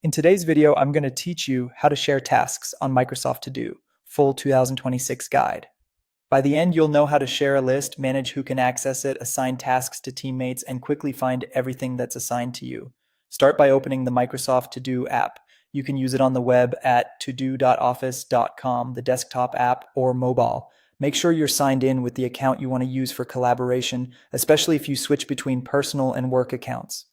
In today's video, I'm going to teach you how to share tasks on Microsoft To Do, full 2026 guide. By the end, you'll know how to share a list, manage who can access it, assign tasks to teammates, and quickly find everything that's assigned to you. Start by opening the Microsoft To Do app. You can use it on the web at todoo.office.com, the desktop app, or mobile. Make sure you're signed in with the account you want to use for collaboration, especially if you switch between personal and work accounts.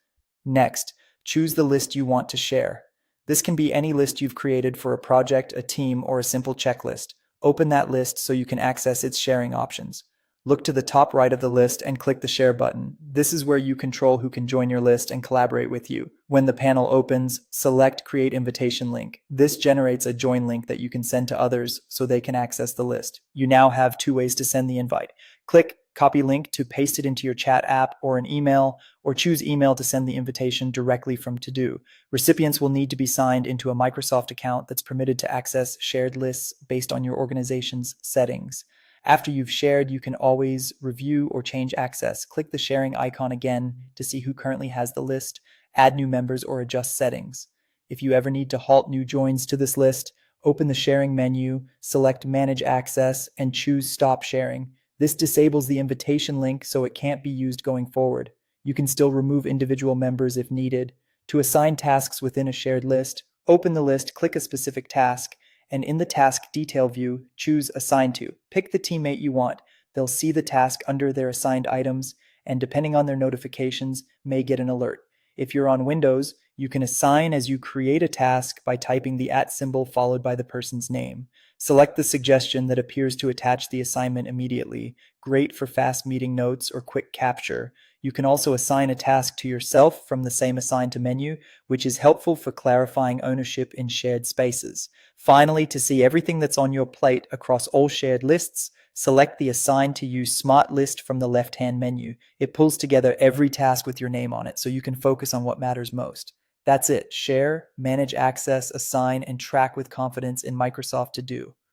Next, choose the list you want to share. This can be any list you've created for a project, a team, or a simple checklist. Open that list so you can access its sharing options. Look to the top right of the list and click the Share button. This is where you control who can join your list and collaborate with you. When the panel opens, select Create Invitation Link. This generates a join link that you can send to others so they can access the list. You now have two ways to send the invite. Click Copy Link to paste it into your chat app or an email, or choose email to send the invitation directly from To Do. Recipients will need to be signed into a Microsoft account that's permitted to access shared lists based on your organization's settings. After you've shared, you can always review or change access. Click the sharing icon again to see who currently has the list, add new members, or adjust settings. If you ever need to halt new joins to this list, open the sharing menu, select Manage Access, and choose Stop Sharing. This disables the invitation link so it can't be used going forward. You can still remove individual members if needed. To assign tasks within a shared list, open the list, click a specific task, and in the task detail view, choose Assign To. Pick the teammate you want. They'll see the task under their assigned items, and depending on their notifications, may get an alert. If you're on Windows, you can assign as you create a task by typing the @ symbol followed by the person's name. Select the suggestion that appears to attach the assignment immediately. Great for fast meeting notes or quick capture. You can also assign a task to yourself from the same Assign To menu, which is helpful for clarifying ownership in shared spaces. Finally, to see everything that's on your plate across all shared lists, select the Assign To You Smart List from the left-hand menu. It pulls together every task with your name on it so you can focus on what matters most. That's it. Share, manage access, assign, and track with confidence in Microsoft To Do.